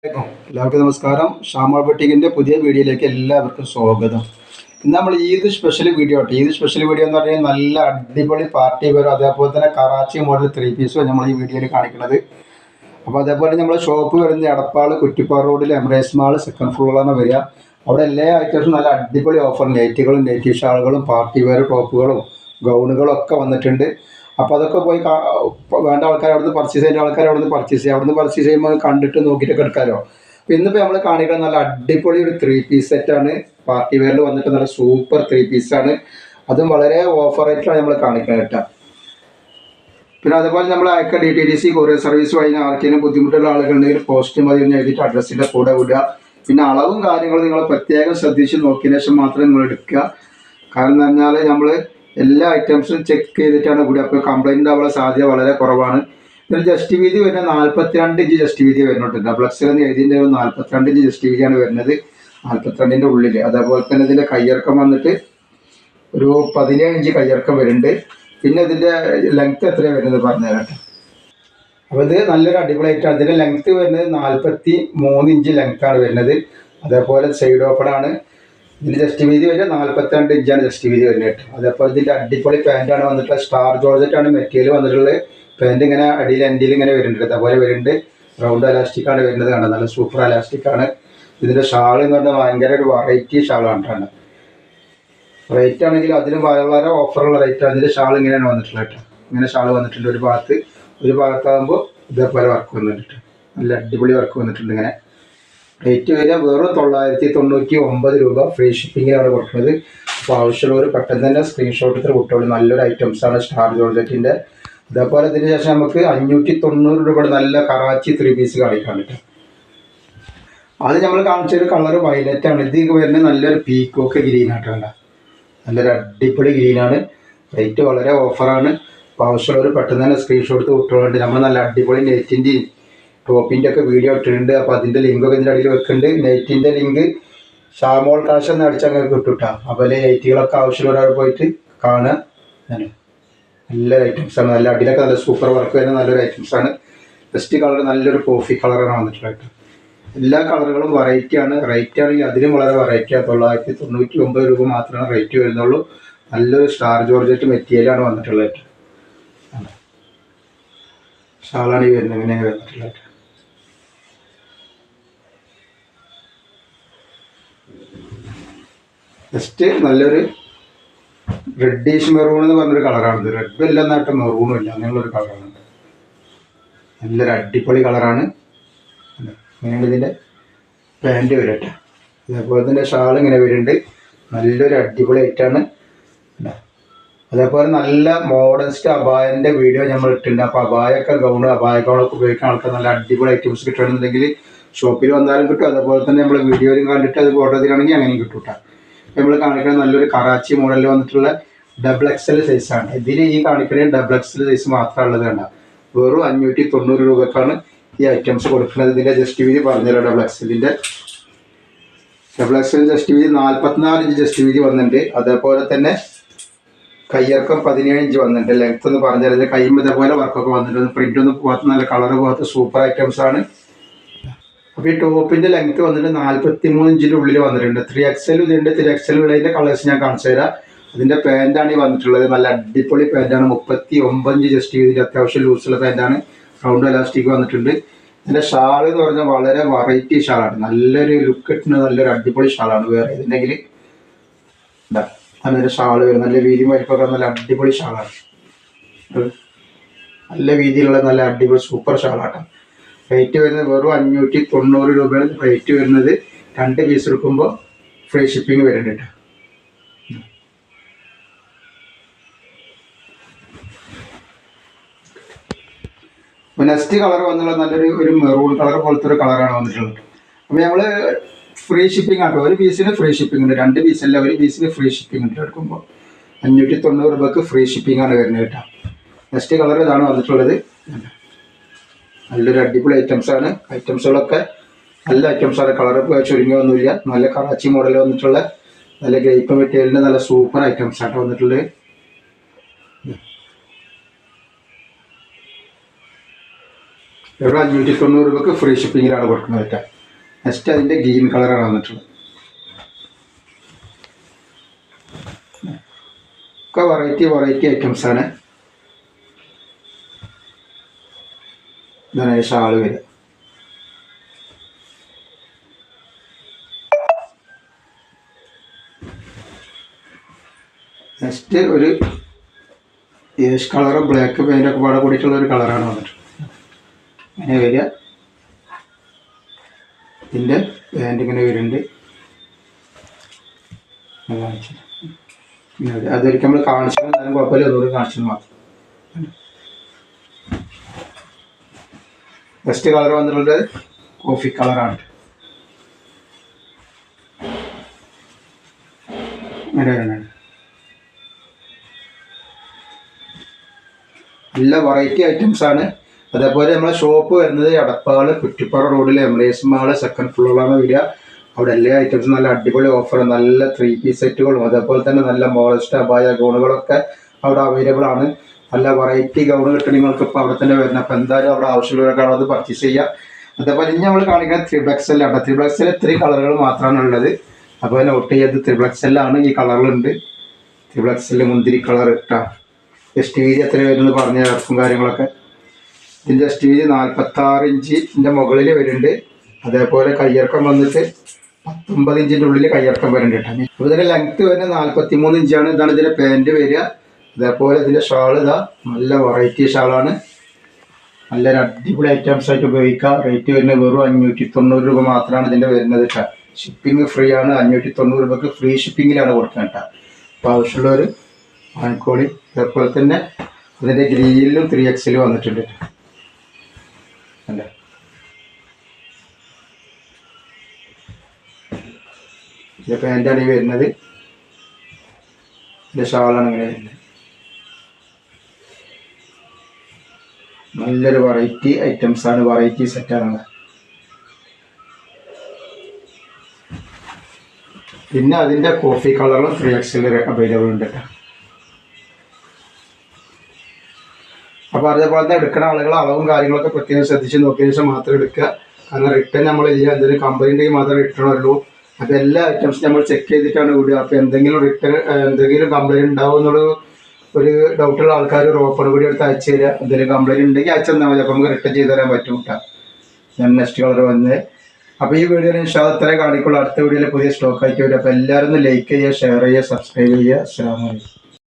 എല്ലാവർക്കും നമസ്കാരം. ഷാമ ബൊട്ടിക്കിൻ്റെ പുതിയ വീഡിയോയിലേക്ക് എല്ലാവർക്കും സ്വാഗതം. ഇന്ന് നമ്മൾ ഈദ് സ്പെഷ്യൽ വീഡിയോ എന്ന് പറഞ്ഞാൽ നല്ല അടിപൊളി പാർട്ടി വെയർ അതേപോലെ തന്നെ കറാച്ചി മോഡൽ 3 പീസും നമ്മൾ ഈ വീഡിയോയിൽ കാണിക്കുന്നത്. അപ്പോൾ അതേപോലെ നമ്മൾ ഷോപ്പ് വരുന്നത് എടപ്പാൾ കുറ്റിപ്പാറ റോഡിൽ എമറേറ്റ്സ് മാൾ സെക്കൻഡ് ഫ്ലോറിലാണ് വരിക. അവിടെ എല്ലാ ഐറ്റംസും നല്ല അടിപൊളി ഓഫർ, നൈറ്റുകളും നൈറ്റി ഷാളുകളും പാർട്ടി വെയർ ടോപ്പുകളും ഗൗണുകളും ഒക്കെ വന്നിട്ടുണ്ട്. അപ്പോൾ അതൊക്കെ പോയി വേണ്ട ആൾക്കാർ അവിടുന്ന് പർച്ചേസ് ചെയ്യേണ്ട ആൾക്കാർ അവിടുന്ന് പർച്ചേസ് ചെയ്യുമ്പോൾ കണ്ടിട്ട് നോക്കിയിട്ടൊക്കെ എടുക്കാമല്ലോ. അപ്പോൾ ഇന്നിപ്പോൾ നമ്മൾ കാണിക്കുന്നത് നല്ല അടിപൊളി ഒരു 3 പീസ് സെറ്റാണ്. പാർട്ടി വെയറിൽ വന്നിട്ട് നല്ല സൂപ്പർ 3 പീസാണ്. അതും വളരെ ഓഫർ റേറ്റിലാണ് നമ്മൾ കാണിക്കുന്നത് കേട്ടോ. പിന്നെ അതുപോലെ നമ്മൾ അയക്കുക DTDC കൊറിയർ സർവീസ് വഴി ആർക്കെങ്കിലും ബുദ്ധിമുട്ടുള്ള ആളുകളുണ്ടെങ്കിൽ പോസ്റ്റ് മതി എന്ന് എഴുതിയിട്ട് അഡ്രസ്സിൻ്റെ കൂടെ വിടുക. പിന്നെ അളവും കാര്യങ്ങളും നിങ്ങൾ പ്രത്യേകം ശ്രദ്ധിച്ച് നോക്കിയതിന് ശേഷം മാത്രം നിങ്ങൾ എടുക്കുക. കാരണം എന്ന് പറഞ്ഞാൽ നമ്മൾ എല്ലാ ഐറ്റംസും ചെക്ക് ചെയ്തിട്ടാണ് കൂടി. അപ്പോൾ കംപ്ലൈൻറ്റ് ഉണ്ടാവാനുള്ള സാധ്യത വളരെ കുറവാണ്. ഇതിൽ ജസ്റ്റ് വീതി വരുന്നത് 42 ഇഞ്ച് ജസ്റ്റ് വീതി വരുന്നുണ്ട്. ഡബിൾ എക്സൽ എന്ന് എഴുതിൻ്റെ 42 ഇഞ്ച് ജസ്റ്റ് വീതിയാണ് വരുന്നത്, 42ൻ്റെ ഉള്ളിൽ. അതേപോലെ തന്നെ ഇതിൻ്റെ കയ്യിറക്കം വന്നിട്ട് ഒരു 17 ഇഞ്ച് കയ്യിറക്കം വരുന്നുണ്ട്. പിന്നെ ഇതിൻ്റെ ലെങ്ത്ത് എത്രയാണ് വരുന്നത് പറഞ്ഞു തരാം. അപ്പോൾ ഇത് നല്ലൊരു അടിപൊളിയായിട്ടാണ്. ഇതിൻ്റെ ലെങ്ത്ത് വരുന്നത് 43 ഇഞ്ച് ലെങ്ത്താണ് വരുന്നത്. അതേപോലെ സൈഡ് ഓപ്പണാണ്. ഇതിൻ്റെ ജസ്റ്റ് വീതി വരുന്നത് 42 ഇഞ്ചാണ് ജസ്റ്റ് വീതി വരുന്നത് കേട്ടോ. അതേപോലെ ഇതിൻ്റെ അടിപൊളി പാൻറ്റാണ് വന്നിട്ടുള്ളത്. സ്റ്റാർ ജോർജറ്റാണ് മെറ്റീരിയൽ വന്നിട്ടുള്ളത്. പാൻറ്റ് ഇങ്ങനെ അടിയിൽ എൻഡിൽ ഇങ്ങനെ വരുന്നുണ്ട്, അതേപോലെ വരുന്നുണ്ട്. റൗണ്ട് അലാസ്റ്റിക്കാണ് വരുന്നത്, കാണാം നല്ല സൂപ്പർ അലാസ്റ്റിക്കാണ്. ഇതിൻ്റെ ഷാൾ എന്ന് പറഞ്ഞാൽ ഭയങ്കര ഒരു വെറൈറ്റി ഷാളാണ് കേട്ടോ. റേറ്റ് ആണെങ്കിൽ അതിന് വളരെ ഓഫറുള്ള റേറ്റാണ്. ഇതിൻ്റെ ഷാൾ ഇങ്ങനെയാണ് വന്നിട്ടുള്ളത് കേട്ടോ. ഇങ്ങനെ ഷാൾ വന്നിട്ടുണ്ട്. ഒരു ഭാഗത്താകുമ്പോൾ ഇതേപോലെ വർക്ക് വന്നിട്ടുണ്ട്, നല്ല അടിപൊളി വർക്ക് വന്നിട്ടുണ്ട്. ഇങ്ങനെ റേറ്റ് വരിക വെറും 999 രൂപ. ഫ്രീ ഷിപ്പിങ്ങിലാണ് കൊടുക്കുന്നത്. അപ്പോൾ ആവശ്യമുള്ളവർ പെട്ടെന്ന് തന്നെ സ്ക്രീൻഷോട്ട് എടുത്ത് വിട്ടോളൂ. നല്ലൊരു ഐറ്റംസാണ് സ്റ്റാർ ജോർജറ്റിൻ്റെ. അതേപോലെ ഇതിന് ശേഷം നമുക്ക് 590 രൂപയുടെ നല്ല കറാച്ചി 3 പീസ് കാണിക്കാൻ പറ്റും. അത് നമ്മൾ കാണിച്ചൊരു കളർ വയലറ്റാണ്. ഇത് വരുന്നത് നല്ലൊരു പീക്കോക്ക് ഗ്രീനായിട്ടാണ്, നല്ലൊരു അടിപൊളി ഗ്രീനാണ്. റേറ്റ് വളരെ ഓഫറാണ്. അപ്പോൾ ആവശ്യമുള്ളവർ പെട്ടെന്ന് തന്നെ സ്ക്രീൻഷോട്ട് എടുത്ത് വിട്ടോളുണ്ട്. നമ്മൾ നല്ല അടിപൊളി നെറ്റിൻ്റെയും ടോപ്പിൻ്റെ ഒക്കെ വീഡിയോ ഇട്ടിട്ടുണ്ട്. അപ്പോൾ അതിൻ്റെ ലിങ്കൊക്കെ ഇതിൻ്റെ അടിയിൽ വെക്കുന്നുണ്ട്. നെറ്റിൻ്റെ ലിങ്ക് ഷാമോൾ കാശ് എന്ന് അടിച്ചാൽ അങ്ങനെ കിട്ടും കേട്ടോ. അപ്പോൾ നെറ്റുകളൊക്കെ ആവശ്യമുള്ളവരവിടെ പോയിട്ട് കാണുക. നല്ലൊരു ഐറ്റംസാണ്. നല്ല അടിയിലൊക്കെ നല്ല സൂപ്പർ വർക്ക് വരുന്ന നല്ലൊരു ഐറ്റംസാണ്. ബെസ്റ്റ് കളർ നല്ലൊരു കോഫി കളറാണ് വന്നിട്ടുള്ളത്. എല്ലാ കളറുകളും വെറൈറ്റിയാണ്. റേറ്റ് ആണെങ്കിൽ അതിലും വളരെ വെറൈറ്റിയാണ്. 999 രൂപ മാത്രമേ റേറ്റ് വരുന്നുള്ളൂ. നല്ലൊരു സ്റ്റാർ ജോർജറ്റ് മെറ്റീരിയലാണ് വന്നിട്ടുള്ളത്. ഷാളാണ് ഈ വരുന്നത്, ഇങ്ങനെയാണ് വന്നിട്ടുള്ളത്. ജസ്റ്റ് നല്ലൊരു റെഡിഷ് മെറൂൺ എന്ന് പറഞ്ഞൊരു കളറാണിത്. റെഡും ഇല്ല എന്നായിട്ട് മെറൂണും ഇല്ല, അങ്ങനെയുള്ളൊരു കളറാണ്. നല്ലൊരു അടിപൊളി കളറാണ്. ഇങ്ങനെയാണ് ഇതിൻ്റെ പാൻറ്റ് വരട്ടെ. അതേപോലെ തന്നെ ഷാൾ ഇങ്ങനെ വരുന്നുണ്ട്. നല്ലൊരു അടിപൊളി ആയിട്ടാണ്. അതേപോലെ നല്ല മോഡേൺ സ്റ്റൈൽ അബായൻ്റെ വീഡിയോ നമ്മൾ ഇട്ടിട്ടുണ്ട്. അപ്പോൾ അബായൊക്കെ ഗൗണൊക്കെ ഉപയോഗിക്കുന്ന ആൾക്കാർ നല്ല അടിപൊളി ഐറ്റംസ് കിട്ടുകയാണെന്നുണ്ടെങ്കിൽ ഷോപ്പിൽ വന്നാലും കിട്ടും. അതേപോലെ തന്നെ നമ്മൾ വീഡിയോയിലും കണ്ടിട്ട് അത് ഓർഡർ ചെയ്യണമെങ്കിൽ അങ്ങനെയും കിട്ടും കേട്ടോ. നമ്മൾ കാണിക്കുന്നത് നല്ലൊരു കറാച്ചി മോഡലിൽ വന്നിട്ടുള്ള ഡബിൾ എക്സൽ സൈസാണ്. ഇതിൽ ഈ കാണിക്കുന്നത് ഡബിൾ എക്സൽ സൈസ് മാത്രമുള്ളത് കണ്ട വെറും 590 രൂപക്കാണ് ഈ ഐറ്റംസ് കൊടുക്കുന്നത്. ഇതിൻ്റെ ജസ്റ്റ് വീതി പറഞ്ഞുതരാം. ഡബിൾ എക്സൽ ജസ്റ്റ് വീതി 44 ഇഞ്ച് ജസ്റ്റ് വീതി വന്നിട്ടുണ്ട്. അതേപോലെ തന്നെ കയ്യിറക്കം 17 ഇഞ്ച് വന്നിട്ടുണ്ട്. ലെങ്ത്ത് എന്ന് പറഞ്ഞാൽ കയ്യുമ്പോൾ ഇതേപോലെ വർക്കൊക്കെ വന്നിട്ടുണ്ട്. പ്രിൻ്റ് ഒന്നും പോകാത്ത നല്ല കളർ പോകാത്ത സൂപ്പർ ഐറ്റംസാണ്. അപ്പോൾ ഈ ടോപ്പിൻ്റെ ലെങ്ത്ത് വന്നിട്ട് 43 ഇഞ്ചിൻ്റെ ഉള്ളിൽ വന്നിട്ടുണ്ട്. 3XL ഇതിൻ്റെ 3XL ഉള്ളതിൻ്റെ കളേഴ്സ് ഞാൻ കാണിച്ചു തരാം. അതിൻ്റെ പാൻറ്റാണ് ഈ വന്നിട്ടുള്ളത്. നല്ല അടിപൊളി പാൻറ്റാണ്. 39 ഇഞ്ച് ജസ്റ്റ് ചെയ്തിട്ട് അത്യാവശ്യം ലൂസുള്ള പാൻറ്റാണ്. റൗണ്ട് എലാസ്റ്റിക് വന്നിട്ടുണ്ട്. ഇതിൻ്റെ ഷാൾ എന്ന് പറഞ്ഞാൽ വളരെ വെറൈറ്റി ഷാളാണ്. നല്ലൊരു ലുക്ക് കിട്ടുന്ന നല്ലൊരു അടിപൊളി ഷാളാണ്. വേറെ ഇതിൻ്റെങ്കിൽ അതിൻ്റെ ഷാൾ വരും. നല്ല വീതിയും വലിപ്പമൊക്കെ നല്ല അടിപൊളി ഷാളാണ്. നല്ല വീതിയിലുള്ള നല്ല അടിപൊളി സൂപ്പർ ഷാളാണ്. റേറ്റ് വരുന്നത് വെറും 590 രൂപയാണ് റേറ്റ് വരുന്നത്. 2 പീസ് എടുക്കുമ്പോൾ ഫ്രീ ഷിപ്പിംഗ് വരുന്നുണ്ട്. അപ്പോൾ നെക്സ്റ്റ് കളർ വന്നുള്ള നല്ലൊരു മെറൂൺ കളർ പോലത്തെ ഒരു കളറാണ് വന്നിട്ടുള്ളത്. അപ്പോൾ നമ്മൾ ഫ്രീ ഷിപ്പിംഗ് ആട്ടോ. ഒരു പീസിന് ഫ്രീ ഷിപ്പിംഗ് ഉണ്ട്. 2 പീസല്ല, ഒരു പീസിന് ഫ്രീ ഷിപ്പിംഗ് ഉണ്ട്. എടുക്കുമ്പോൾ 590 രൂപക്ക് ഫ്രീ ഷിപ്പിംഗ് ആണ് വരുന്നത് കേട്ടോ. നെക്സ്റ്റ് കളർ ഇതാണ് വന്നിട്ടുള്ളത്. നല്ലൊരു അടിപൊളി ഐറ്റംസാണ്. ഐറ്റംസുകളൊക്കെ നല്ല ഐറ്റംസാണ്. കളർ ചുരുങ്ങിയൊന്നുമില്ല. നല്ല കറാച്ചി മോഡൽ വന്നിട്ടുള്ള നല്ല ഗ്രേപ്പ് മെറ്റീരിയലിൻ്റെ നല്ല സൂപ്പർ ഐറ്റംസാണ് വന്നിട്ടുള്ളത്. ഇവിടെ 590 രൂപക്ക് ഫ്രീ ഷിപ്പിങ്ങിലാണ് കൊടുക്കുന്നത് കേട്ടോ. നെക്സ്റ്റ് അതിൻ്റെ ഗ്രീൻ കളറാണ് വന്നിട്ടുള്ളത്. ഒക്കെ വെറൈറ്റി ഐറ്റംസാണ്. ഇതാണ് ഷാള് വരിക. നെക്സ്റ്റ് ഒരു ഏഷ് കളറും ബ്ലാക്ക് പെയിൻ്റൊക്കെ പാടെ കൂടിയിട്ടുള്ള ഒരു കളറാണ് വന്നിട്ടുള്ളത്. അങ്ങനെ വരിക. ഇതിൻ്റെ പാൻറ് ഇങ്ങനെ വരുന്നുണ്ട്. അതൊരിക്കൽ നമ്മൾ കാണിച്ചാൽ എന്നാലും കുഴപ്പമില്ല, അതുകൊണ്ട് കാണിച്ചത് മാത്രം. നെക്സ്റ്റ് കളർ വന്നിട്ടുള്ളത് കോഫി കളറാണ്. നല്ല വെറൈറ്റി ഐറ്റംസാണ്. അതേപോലെ നമ്മളെ ഷോപ്പ് വരുന്നത് എടപ്പാൾ കുറ്റിപ്പാറ റോഡിൽ എംറേസ് മാള് സെക്കൻഡ് ഫ്ലോറിലാണ് വരിക. അവിടെ എല്ലാ ഐറ്റംസും നല്ല അടിപൊളി ഓഫർ, നല്ല 3 പീസ് സെറ്റുകളും അതേപോലെ തന്നെ നല്ല മോഡസ്റ്റ് അബായ ഗൗണുകളൊക്കെ അവിടെ അവൈലബിൾ ആണ്. നല്ല വെറൈറ്റി ഗൗണ് കിട്ടും നിങ്ങൾക്ക് ഇപ്പോൾ അവിടെ തന്നെ വരുന്നത്. അപ്പോൾ എന്തായാലും അവിടെ ആവശ്യമുള്ളവരൊക്കെ അത് പർച്ചേസ് ചെയ്യുക. അതേപോലെ ഇനി നമ്മൾ കാണിക്കുന്നത് 3XL ആണ്. 3XL 3 കളറുകൾ മാത്രമാണ് ഉള്ളത്. അപ്പോൾ നോട്ട് ചെയ്ത് 3XL ആണ്. ഈ കളറിലുണ്ട് 3XL മുന്തിരി കളർ ഇട്ടാ. സ്റ്റേജ് എത്ര വരുന്നത് പറഞ്ഞ ഇറക്കും കാര്യങ്ങളൊക്കെ. ഇതിൻ്റെ സ്റ്റേജ് 46 ഇഞ്ചിൻ്റെ മുകളിൽ വരുന്നുണ്ട്. അതേപോലെ കയ്യിറക്കം വന്നിട്ട് 19 ഇഞ്ചിൻ്റെ ഉള്ളിൽ കയ്യിറക്കം വരുന്നുണ്ട് കേട്ടോ. അപ്പോൾ ഇതിൻ്റെ ലെങ്ത്ത് വരുന്നത് 43 ഇഞ്ചാണ്. ഇതാണ് ഇതിൻ്റെ പാൻറ് വരിക. അതേപോലെ ഇതിൻ്റെ ഷാൾ ഇതാ നല്ല വെറൈറ്റി ഷാളാണ്. നല്ലൊരു അടിപൊളി ഐറ്റംസ് ആയിട്ട് ഉപയോഗിക്കാം. റേറ്റ് വരുന്നത് വെറും 590 രൂപ മാത്രമാണ് ഇതിൻ്റെ വരുന്നത് കേട്ടോ. ഷിപ്പിംഗ് ഫ്രീ ആണ്. 590 രൂപക്ക് ഫ്രീ ഷിപ്പിങ്ങിലാണ് കൊടുക്കുന്നത് കേട്ടോ. അപ്പോൾ ആവശ്യമുള്ളവർ വാങ്ങിക്കോളി. അതേപോലെ തന്നെ അതിൻ്റെ ഗ്രീനിലും 3XL വന്നിട്ടുണ്ട് അല്ല. ഇതിൻ്റെ പാൻറ്റാണ് ഈ വരുന്നത്. ഇതിൻ്റെ ഷാളാണ് ഇങ്ങനെ വരുന്നത്. നല്ലൊരു വെറൈറ്റി ഐറ്റംസാണ്, വെറൈറ്റി സെറ്റാണ്. പിന്നെ അതിൻ്റെ കോഫി കളറും 3XL അവൈലബിൾ ഉണ്ട് കേട്ടോ. അപ്പോൾ അതേപോലെ തന്നെ എടുക്കുന്ന ആളുകൾ അളവും കാര്യങ്ങളൊക്കെ പ്രത്യേകം ശ്രദ്ധിച്ച് നോക്കിയ ശേഷം മാത്രം എടുക്കുക. കാരണം റിട്ടേൺ നമ്മളില്ല, എന്തെങ്കിലും കമ്പനി ഉണ്ടെങ്കിൽ മാത്രമേ റിട്ടേൺ ഉള്ളൂ. അപ്പോൾ എല്ലാ ഐറ്റംസും നമ്മൾ ചെക്ക് ചെയ്തിട്ടാണ് വിടുക. അപ്പോൾ എന്തെങ്കിലും കംപ്ലൈൻറ്റ് ഉണ്ടാവും എന്നുള്ള ഒരു ഡൗട്ടുള്ള ആൾക്കാർ ഒരു ഓപ്പൺ കൂടി എടുത്ത് അയച്ചു തരിക. എന്തെങ്കിലും കംപ്ലൈൻറ്റ് ഉണ്ടെങ്കിൽ അയച്ചു തന്നാൽ മതി. അപ്പോൾ നമുക്ക് റിട്ടേൺ ചെയ്ത് തരാൻ പറ്റും കേട്ടോ. ഞാൻ നെക്സ്റ്റ് കളർ വന്നത്. അപ്പോൾ ഈ വീഡിയോയിൽ ഇത്രേ കാണിക്കുള്ളൂ. അടുത്ത വീഡിയോയിൽ പുതിയ സ്റ്റോക്ക് ആയിട്ട് വരും. അപ്പോൾ എല്ലാവരും ഒന്ന് ലൈക്ക് ചെയ്യുക, ഷെയർ ചെയ്യുക, സബ്സ്ക്രൈബ് ചെയ്യുക. അസ്സലാമു അലൈക്കും.